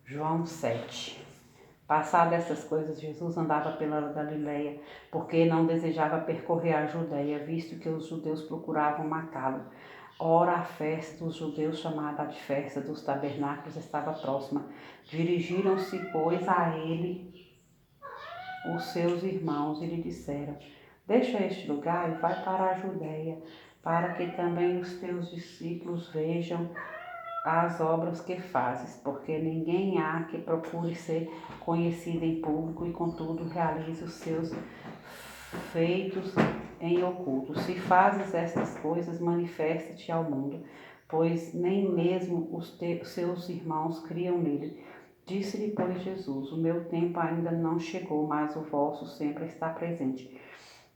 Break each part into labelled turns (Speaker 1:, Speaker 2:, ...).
Speaker 1: João 7. Passadas essas coisas, Jesus andava pela Galileia, porque não desejava percorrer a Judéia, visto que os judeus procuravam matá-lo. Ora, a festa dos judeus, chamada de festa dos tabernáculos, estava próxima. Dirigiram-se, pois, a ele os seus irmãos e lhe disseram: Deixa este lugar e vai para a Judéia, para que também os teus discípulos vejam as obras que fazes, porque ninguém há que procure ser conhecido em público e contudo realize os seus feitos em oculto. Se fazes estas coisas, manifesta-te ao mundo, pois nem mesmo os seus irmãos criam nele. Disse-lhe, pois, Jesus: O meu tempo ainda não chegou, mas o vosso sempre está presente.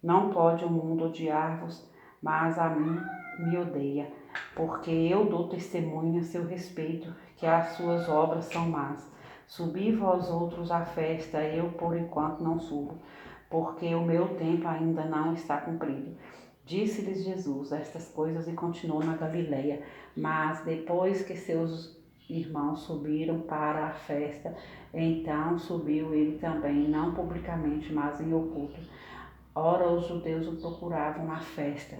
Speaker 1: Não pode o mundo odiar-vos, mas a mim me odeia, porque eu dou testemunho a seu respeito, que as suas obras são más. Subi vós outros à festa, eu por enquanto não subo, porque o meu tempo ainda não está cumprido. Disse-lhes Jesus estas coisas e continuou na Galileia. Mas depois que seus irmãos subiram para a festa, então subiu ele também, não publicamente, mas em oculto. Ora, os judeus o procuravam na festa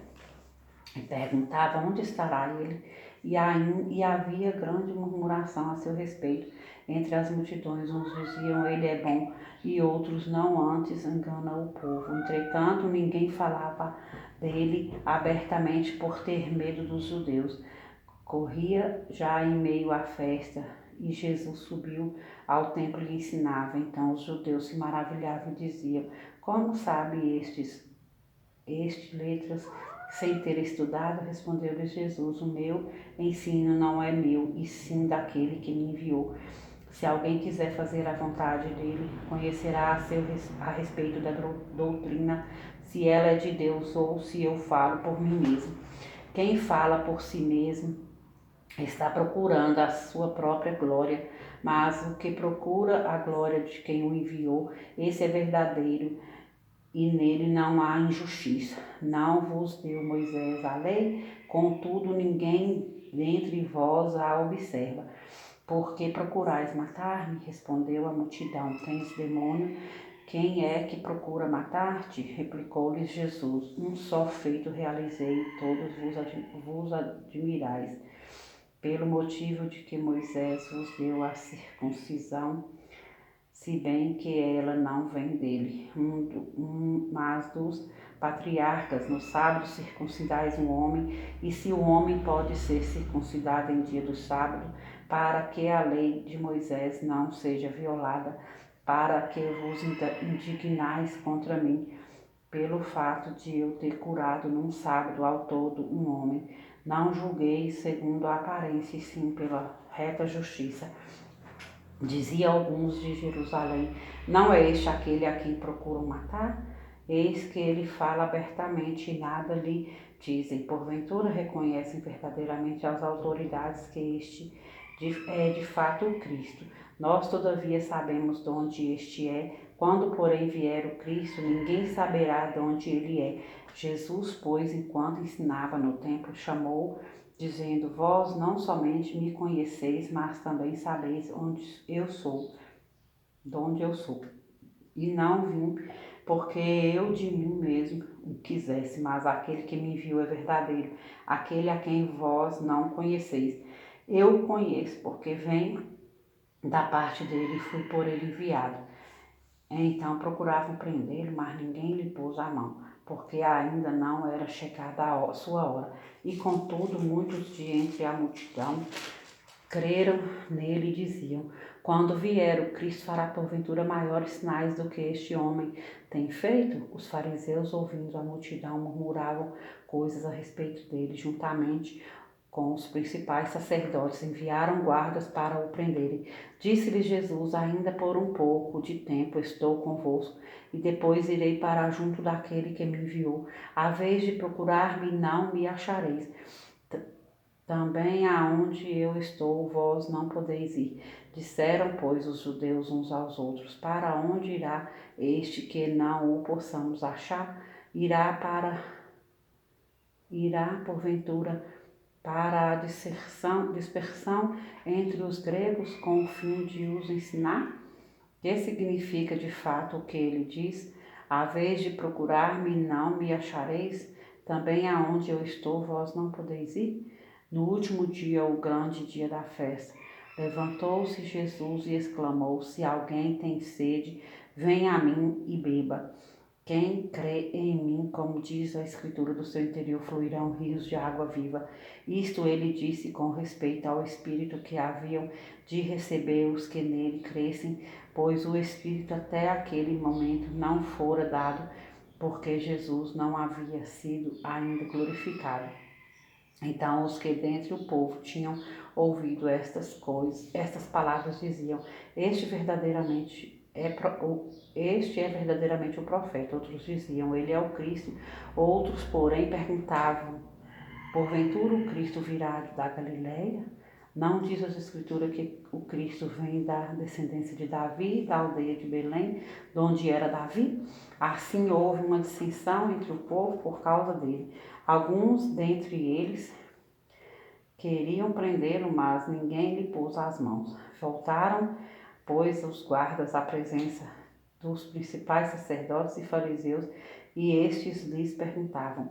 Speaker 1: e perguntavam onde estará ele, e havia grande murmuração a seu respeito entre as multidões. Uns diziam: ele é bom, e outros: não, antes engana o povo. Entretanto, ninguém falava dele abertamente por ter medo dos judeus. Corria já em meio à festa, e Jesus subiu ao templo e lhe ensinava. Então os judeus se maravilhavam e diziam: como sabe este letras sem ter estudado? Respondeu-lhes Jesus: o meu ensino não é meu, e sim daquele que me enviou. Se alguém quiser fazer a vontade dele, conhecerá a respeito da doutrina, se ela é de Deus ou se eu falo por mim mesmo. Quem fala por si mesmo está procurando a sua própria glória, mas o que procura a glória de quem o enviou, esse é verdadeiro, e nele não há injustiça. Não vos deu Moisés a lei, contudo ninguém dentre vós a observa. Por que procurais matar-me? Respondeu a multidão: tens demônio? Quem é que procura matar-te? Replicou-lhes Jesus: um só feito realizei, todos vos admirais. Pelo motivo de que Moisés vos deu a circuncisão, se bem que ela não vem dele, mas dos patriarcas. No sábado circuncidais um homem, e se o homem pode ser circuncidado em dia do sábado, para que a lei de Moisés não seja violada, para que vos indignais contra mim, pelo fato de eu ter curado num sábado ao todo um homem. Não julgueis segundo a aparência, e sim pela reta justiça. Dizia alguns de Jerusalém: não é este aquele a quem procuram matar? Eis que ele fala abertamente e nada lhe dizem. Porventura reconhecem verdadeiramente as autoridades que este é de fato o Cristo. Nós, todavia, sabemos de onde este é. Quando, porém, vier o Cristo, ninguém saberá de onde ele é. Jesus, pois, enquanto ensinava no templo, chamou, dizendo: vós não somente me conheceis, mas também sabeis onde eu sou, de onde eu sou. E não vim porque eu de mim mesmo o quisesse, mas aquele que me enviou é verdadeiro, aquele a quem vós não conheceis. Eu o conheço, porque venho da parte dele e fui por ele enviado. Então procuravam prendê-lo, mas ninguém lhe pôs a mão, porque ainda não era chegada a sua hora. E contudo, muitos de entre a multidão creram nele e diziam: quando vier o Cristo, fará porventura maiores sinais do que este homem tem feito? Os fariseus, ouvindo a multidão, murmuravam coisas a respeito dele. Juntamente com os principais sacerdotes, enviaram guardas para o prenderem. Disse-lhes Jesus: ainda por um pouco de tempo estou convosco, e depois irei para junto daquele que me enviou. A vez de procurar-me, não me achareis. Também aonde eu estou, vós não podeis ir. Disseram, pois, os judeus uns aos outros: para onde irá este que não o possamos achar? Irá porventura para a dispersão entre os gregos com o fim de os ensinar? Que significa de fato o que ele diz? A vez de procurar-me, não me achareis, também aonde eu estou, vós não podeis ir? No último dia, o grande dia da festa, levantou-se Jesus e exclamou: Se alguém tem sede, venha a mim e beba. Quem crê em mim, como diz a Escritura, do seu interior fluirão rios de água viva. Isto ele disse com respeito ao Espírito que haviam de receber os que nele crescem, pois o Espírito até aquele momento não fora dado, porque Jesus não havia sido ainda glorificado. Então os que dentre o povo tinham ouvido estas coisas, estas palavras diziam: Este é verdadeiramente o profeta. Outros diziam: Ele é o Cristo. Outros, porém, perguntavam: Porventura o Cristo virá da Galileia? Não diz as Escrituras que o Cristo vem da descendência de Davi, da aldeia de Belém, de onde era Davi? Assim houve uma dissensão entre o povo por causa dele. Alguns dentre eles queriam prendê-lo, mas ninguém lhe pôs as mãos. Voltaram, pois, os guardas à presença dos principais sacerdotes e fariseus, e estes lhes perguntavam: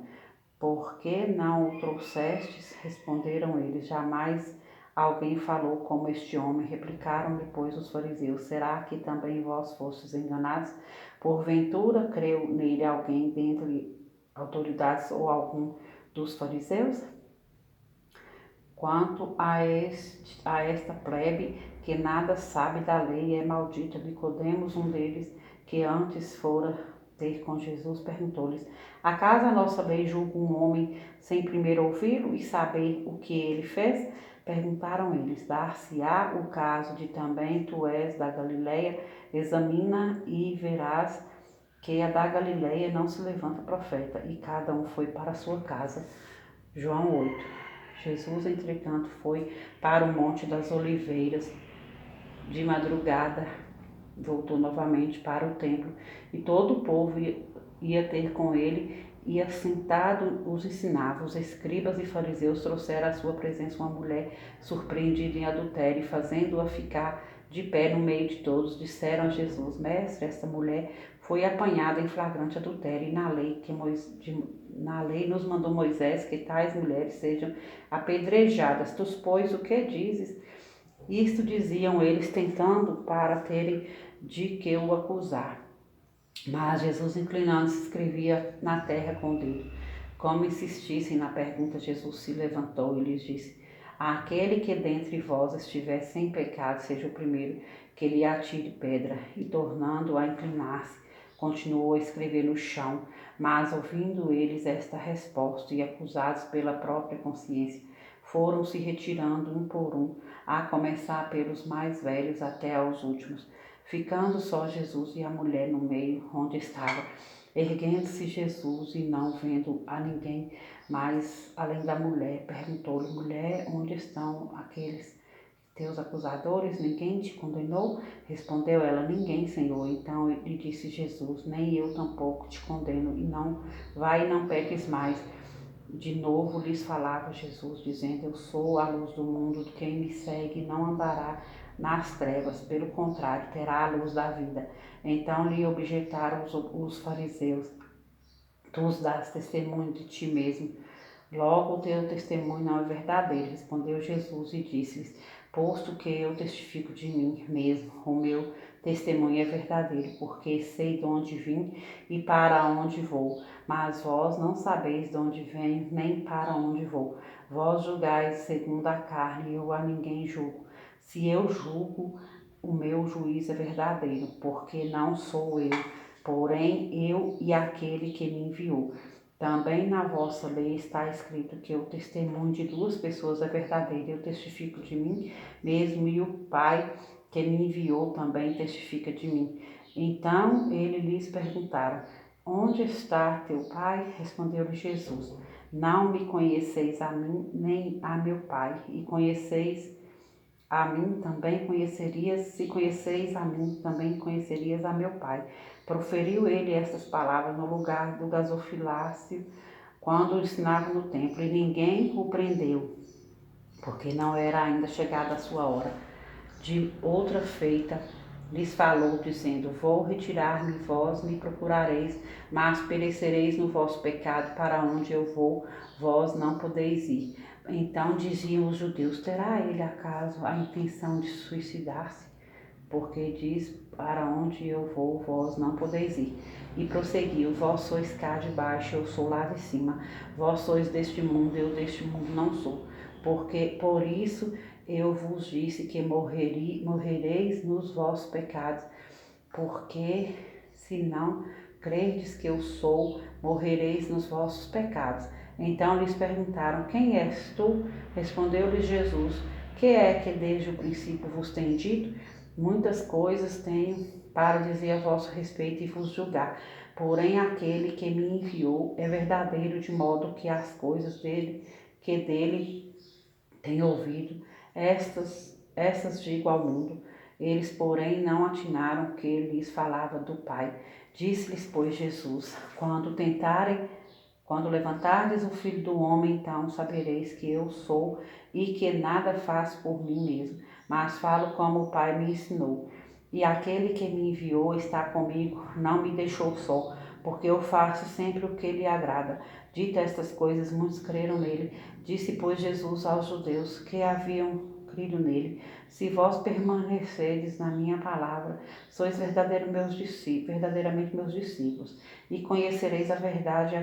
Speaker 1: Por que não o trouxestes? Responderam eles: Jamais alguém falou como este homem. Replicaram depois os fariseus: Será que também vós fostes enganados? Porventura creu nele alguém dentre autoridades ou algum dos fariseus? Quanto a esta plebe que nada sabe da lei, é maldita. Nicodemos, um deles, que antes fora ter com Jesus, perguntou-lhes: Acaso a nossa lei julga um homem sem primeiro ouvi-lo e saber o que ele fez? Perguntaram eles: Dar-se-á o caso de também tu és da Galileia? Examina e verás que a da Galileia não se levanta profeta. E cada um foi para a sua casa. João 8. Jesus, entretanto, foi para o Monte das Oliveiras. De madrugada, voltou novamente para o templo, e todo o povo ia ter com ele, e assentado os ensinava. Os escribas e fariseus trouxeram à sua presença uma mulher surpreendida em adultério, e fazendo-a ficar de pé no meio de todos, disseram a Jesus: Mestre, esta mulher foi apanhada em flagrante adultério, e na lei nos mandou Moisés que tais mulheres sejam apedrejadas. Tu, pois, o que dizes? Isto diziam eles, tentando para terem de que o acusar. Mas Jesus, inclinando-se, escrevia na terra com o dedo. Como insistissem na pergunta, Jesus se levantou e lhes disse: Aquele que dentre vós estiver sem pecado, seja o primeiro que lhe atire pedra. E tornando a inclinar-se, continuou a escrever no chão. Mas ouvindo eles esta resposta e acusados pela própria consciência, foram se retirando um por um, a começar pelos mais velhos até aos últimos, ficando só Jesus e a mulher no meio onde estava. Erguendo-se Jesus e não vendo a ninguém mais além da mulher, perguntou-lhe: Mulher, onde estão aqueles teus acusadores? Ninguém te condenou? Respondeu ela: Ninguém, Senhor. Então lhe disse Jesus: Nem eu tampouco te condeno, vai e não peques mais. De novo lhes falava Jesus, dizendo: Eu sou a luz do mundo, quem me segue não andará nas trevas, pelo contrário, terá a luz da vida. Então lhe objetaram os fariseus: Tu dás testemunho de ti mesmo, logo o teu testemunho não é verdadeiro. Respondeu Jesus e disse-lhes: Posto que eu testifico de mim mesmo, o meu testemunho é verdadeiro, porque sei de onde vim e para onde vou. Mas vós não sabeis de onde venho, nem para onde vou. Vós julgais segundo a carne, e eu a ninguém julgo. Se eu julgo, o meu juízo é verdadeiro, porque não sou eu, porém eu e aquele que me enviou. Também na vossa lei está escrito que o testemunho de duas pessoas é verdadeiro. Eu testifico de mim mesmo, e o Pai que me enviou também testifica de mim. Então ele lhes perguntaram: Onde está teu Pai? Respondeu-lhe Jesus: Não me conheceis a mim, nem a meu Pai, e conheceis a mim também se conheceis a mim, também conhecerias a meu Pai. Proferiu ele estas palavras no lugar do gasofilácio, quando ensinava no templo, e ninguém o prendeu, porque não era ainda chegada a sua hora. De outra feita, lhes falou, dizendo: Vou retirar-me, vós me procurareis, mas perecereis no vosso pecado, para onde eu vou, vós não podeis ir. Então diziam os judeus: Terá ele acaso a intenção de suicidar-se? Porque diz: Para onde eu vou, vós não podeis ir. E prosseguiu: Vós sois cá de baixo, eu sou lá de cima. Vós sois deste mundo, eu deste mundo não sou. Porque por isso eu vos disse que morrereis nos vossos pecados, porque se não crerdes que eu sou, morrereis nos vossos pecados. Então lhes perguntaram: Quem és tu? Respondeu-lhes Jesus: Que é que desde o princípio vos tenho dito? Muitas coisas tenho para dizer a vosso respeito e vos julgar. Porém, aquele que me enviou é verdadeiro, de modo que as coisas dele tenho ouvido, estas digo ao mundo. Eles, porém, não atinaram que lhes falava do Pai. Disse-lhes, pois, Jesus: Quando levantardes o Filho do Homem, então sabereis que eu sou e que nada faço por mim mesmo, mas falo como o Pai me ensinou. E aquele que me enviou está comigo, não me deixou só, porque eu faço sempre o que lhe agrada. Dito estas coisas, muitos creram nele. Disse, pois, Jesus aos judeus que haviam crido nele: Se vós permanecerdes na minha palavra, sois verdadeiramente meus discípulos, e conhecereis a verdade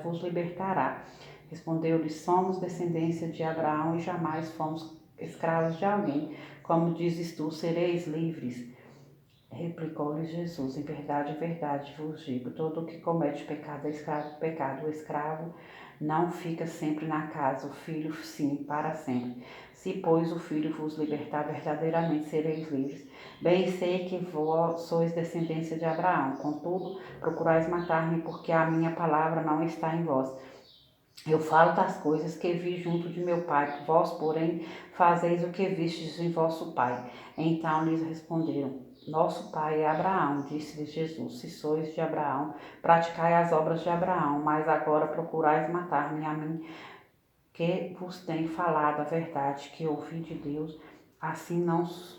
Speaker 1: vos libertará. Respondeu-lhe: Somos descendência de Abraão e jamais fomos escravos de alguém. Como dizes tu, sereis livres. Replicou-lhe Jesus: Em verdade vos digo, todo o que comete pecado é escravo do pecado. O escravo não fica sempre na casa, o filho sim, para sempre. Se, pois, o filho vos libertar, verdadeiramente sereis livres. Bem sei que vós sois descendência de Abraão, contudo procurais matar-me, porque a minha palavra não está em vós. Eu falo das coisas que vi junto de meu pai, vós, porém, fazeis o que vistes em vosso pai. Então lhes responderam: Nosso pai é Abraão. Disse-lhes Jesus: Se sois de Abraão, praticai as obras de Abraão, mas agora procurais matar-me a mim, que vos tenho falado a verdade que ouvi de Deus. Assim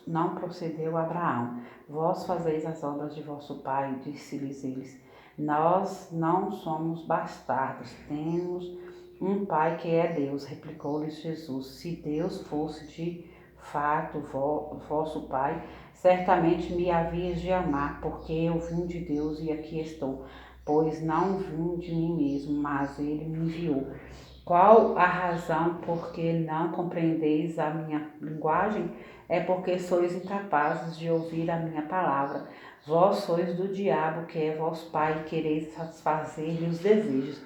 Speaker 1: não procedeu Abraão. Vós fazeis as obras de vosso pai, disse-lhes eles. Nós não somos bastardos, temos um pai que é Deus. Replicou-lhes Jesus: Se Deus fosse de fato vosso pai, certamente me havias de amar, porque eu vim de Deus e aqui estou, pois não vim de mim mesmo, mas ele me enviou. Qual a razão por que não compreendeis a minha linguagem? É porque sois incapazes de ouvir a minha palavra. Vós sois do diabo, que é vosso pai, e quereis satisfazer-lhe os desejos.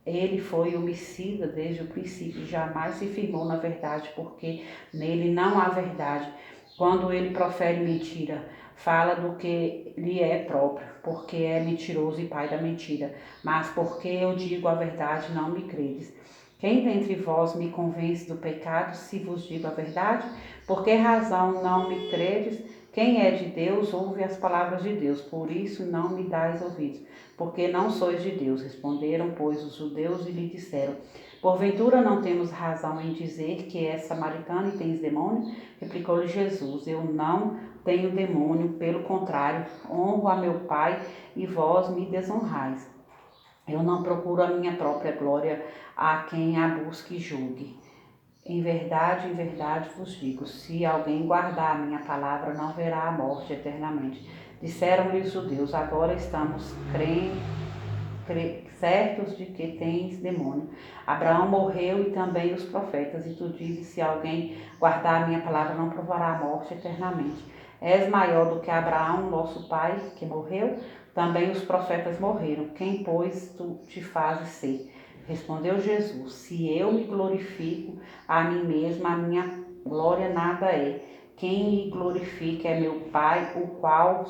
Speaker 1: Ele foi homicida desde o princípio, jamais se firmou na verdade, porque nele não há verdade. Quando ele profere mentira, fala do que lhe é próprio, porque é mentiroso e pai da mentira. Mas porque eu digo a verdade, não me credes. Quem dentre vós me convence do pecado, se vos digo a verdade? Por que razão não me credes? Quem é de Deus, ouve as palavras de Deus, por isso não me dais ouvidos, porque não sois de Deus. Responderam, pois, os judeus e lhe disseram: Porventura não temos razão em dizer que és samaritano e tens demônio? Replicou-lhe Jesus: Eu não tenho demônio, pelo contrário, honro a meu Pai e vós me desonrais. Eu não procuro a minha própria glória, a quem a busque e julgue. Em verdade vos digo, se alguém guardar a minha palavra, não verá a morte eternamente. Disseram-lhe os judeus: Agora estamos certos de que tens demônio. Abraão morreu e também os profetas, e tu dizes: Se alguém guardar a minha palavra, não provará a morte eternamente. És maior do que Abraão, nosso pai, que morreu? Também os profetas morreram. Quem, pois, tu te fazes ser? Respondeu Jesus: Se eu me glorifico a mim mesma, a minha glória nada é. Quem me glorifica é meu Pai, o qual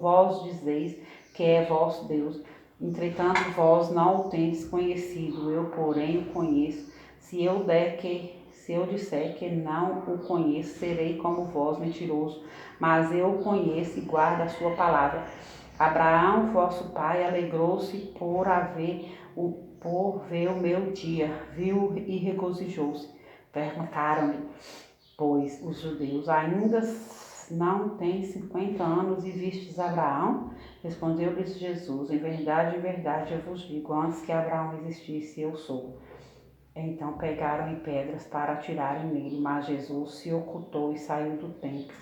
Speaker 1: vós dizeis que é vosso Deus. Entretanto, vós não o tendes conhecido, eu, porém, o conheço. Se eu disser que não o conheço, serei como vós, mentiroso. Mas eu o conheço e guardo a sua palavra. Abraão, vosso pai, alegrou-se por ver o meu dia, viu e regozijou-se. Perguntaram-lhe, pois, os judeus: ainda não tens 50 anos e vistes Abraão? Respondeu-lhes Jesus: em verdade eu vos digo, antes que Abraão existisse, eu sou. Então pegaram em pedras para atirarem nele, mas Jesus se ocultou e saiu do templo.